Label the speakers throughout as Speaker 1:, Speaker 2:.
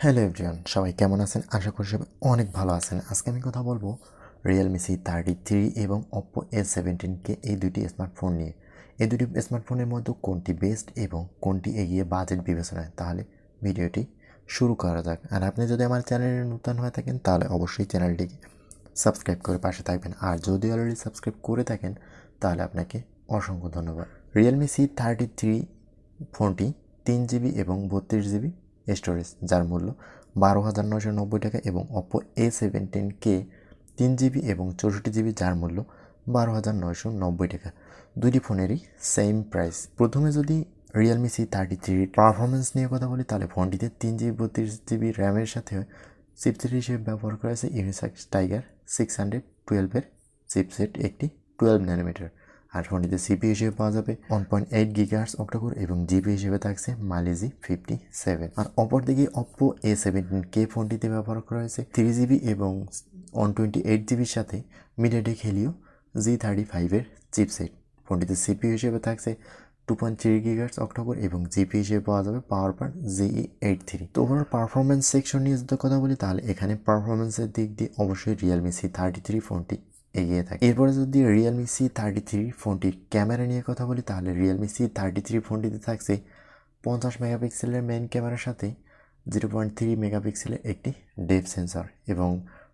Speaker 1: Hello everyone, সবাই কেমন আছেন? আশা করি সবাই অনেক ভালো আছেন। আজকে আমি কথা বলবো Realme C33 এবং Oppo A17k এই দুটি স্মার্টফোন নিয়ে। এই দুটি স্মার্টফোনের মধ্যে কোনটি বেস্ট এবং কোনটি এগিয়ে বাজেট বিবেচনায়, তাহলে ভিডিওটি শুরু করা যাক। আর আপনি যদি আমার চ্যানেলে নতুন হয়ে থাকেন তাহলে অবশ্যই চ্যানেলটিকে সাবস্ক্রাইব করে পাশে থাকবেন, আর যদি অলরেডি সাবস্ক্রাইব করে থাকেন তাহলে আপনাকে অসংখ্য ধন্যবাদ। Realme C33 ফোনটি 3GB এবং 32GB স্টোরেজ, যার মূল্য 12,990 টাকা, এবং Oppo A17k 3GB এবং 64GB, যার মূল্য 12,990 টাকা। দুইটি ফোনেরই সেম প্রাইস। প্রথমে যদি Realme C33 পারফরমেন্স নিয়ে কথা বলি, তাহলে ফোনটিতে 3GB 32GB র্যামের সাথে চিপসেট হিসেবে ব্যবহার করা হয়েছে ইউনিসক্স টাইগার 612-এর চিপসেট, একটি 12 ন্যানোমিটার। আর ফোনটিতে সিপি হিসেবে পাওয়া যাবে 1.8 GHz অক্টাকোর, এবং জিপি হিসেবে থাকছে মাইলেজি 57। আর অপরদিকে Oppo A17k ফোনটিতে ব্যবহার করা হয়েছে 3GB এবং 128GBর সাথে মিডিয়াটেক হেলিও G35-এর চিপসেট। ফোনটিতে সিপি হিসেবে থাকছে 2.3 GHz অক্টাকোর, এবং জিপি হিসেবে পাওয়া যাবে পাওয়ার GE83। তো ওভারঅল পারফরমেন্স সেকশন নিয়ে যদি কথা বলি, তাহলে এখানে পারফরমেন্সের দিক দিয়ে অবশ্যই Realme C33 ফোনটি এগিয়ে থাকে। এরপরে যদি Realme C33 ফোনটির ক্যামেরা নিয়ে কথা বলি, তাহলে Realme C33 ফোনটিতে থাকছে 50 মেগাপিক্সেলের মেইন ক্যামেরার সাথে 0.3 মেগাপিক্সেলের একটি ডেপথ সেন্সর, এবং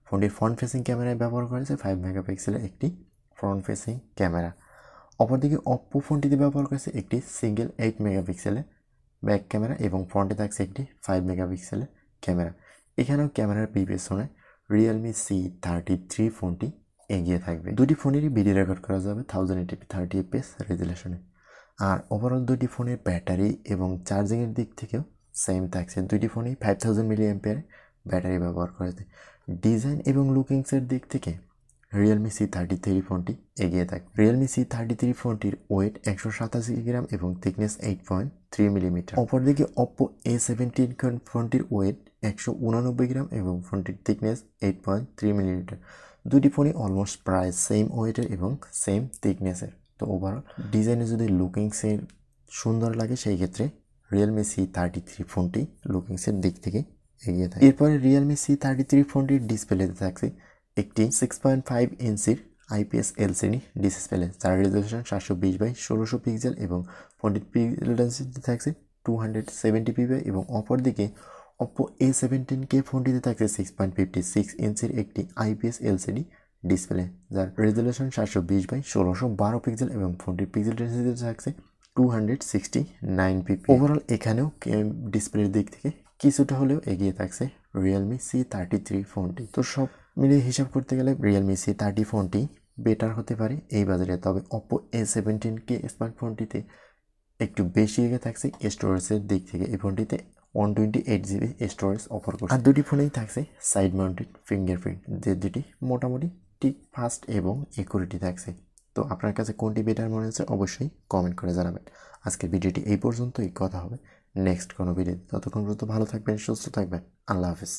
Speaker 1: ফোনটির ফ্রন্ট ফেসিং ক্যামেরায় ব্যবহার করেছে 5 মেগাপিক্সেলের একটি ফ্রন্ট ফেসিং ক্যামেরা। অপরদিকে Oppo ফোনটিতে ব্যবহার করেছে একটি সিঙ্গেল 8 মেগাপিক্সেলের ব্যাক ক্যামেরা, এবং ফ্রন্টে থাকছে একটি 5 মেগাপিক্সেলের ক্যামেরা। এখানেও ক্যামেরার বিবেচনায় Realme C33 ফোনটি এগিয়ে থাকবে। দুটি ফোনেরই ভিডিও রেকর্ড করা যাবে 1080p 30fps রেজুলেশনে। আর ওভারঅল দুটি ফোনের ব্যাটারি এবং চার্জিংয়ের দিক থেকেও সেম থাকছে। দুটি ফোনেই 5000 mAh ব্যাটারি ব্যবহার করেছে। ডিজাইন এবং লুকিংসের দিক থেকে Realme C33 ফোনটি এগিয়ে থাকে। Realme C33 ফোনটির ওয়েট 187 গ্রাম এবং থিকনেস 8.3 মিলিমিটার। অপরদিকে Oppo A17 ফোনটির ওয়েট 189 গ্রাম এবং ফোনটির থিকনেস 8.3 মিলিমিটার। দুটি ফোনই অলমোস্ট প্রায় সেম ওয়েটের এবং সেম থিকনেসের। তো ওভারঅল ডিজাইনে যদি লুকিংসের সুন্দর লাগে, সেই ক্ষেত্রে Realme C33 ফোনটি লুকিংসের দিক থেকে এগিয়ে থাকে। এরপরে Realme C33 ফোনটির ডিসপ্লেতে থাকছে একটি 6.5 ইঞ্চির IPS LCD ডিসপ্লে, যার রেজলিউশন 720x1600 পিক্সেল, এবং ফোনটির পিক্সেল ডেনসিটি থাকছে 270 ppi। এবং অপরদিকে Oppo A17k ফোনটিতে থাকছে 6.56 ইঞ্চির একটি IPS LCD ডিসপ্লে, যার রেজলিউশন 720x1612 পিক্সেল, এবং ফোনটির পিক্সেল ডেনসিটি থাকছে 269 ppi। ওভারঅল এখানেও ডিসপ্লের দিক থেকে কিছুটা হলেও এগিয়ে থাকছে Realme C33 ফোনটি। তো সব মিলিয়ে হিসাব করতে গেলে Realme C30 ফোনটি বেটার হতে পারে এই বাজারে। তবে Oppo A17k স্মার্টফোনটিতে একটু বেশি এগিয়ে থাকছে স্টোরেজের দিক থেকে। এই ফোনটিতে 128GB স্টোরেজ অফার করছে। আর দুটি ফোনেই থাকছে সাইড মাউন্টেড ফিঙ্গারপ্রিন্ট, যে দুটি মোটামুটি ঠিক ফাস্ট এবং একুরেটি থাকছে। তো আপনার কাছে কোনটি বেটার মনে হচ্ছে অবশ্যই কমেন্ট করে জানাবেন। আজকের ভিডিওটি এই পর্যন্তই, কথা হবে নেক্সট কোনো ভিডিও। ততক্ষণ পর্যন্ত ভালো থাকবেন, সুস্থ থাকবেন। আল্লাহ হাফেজ।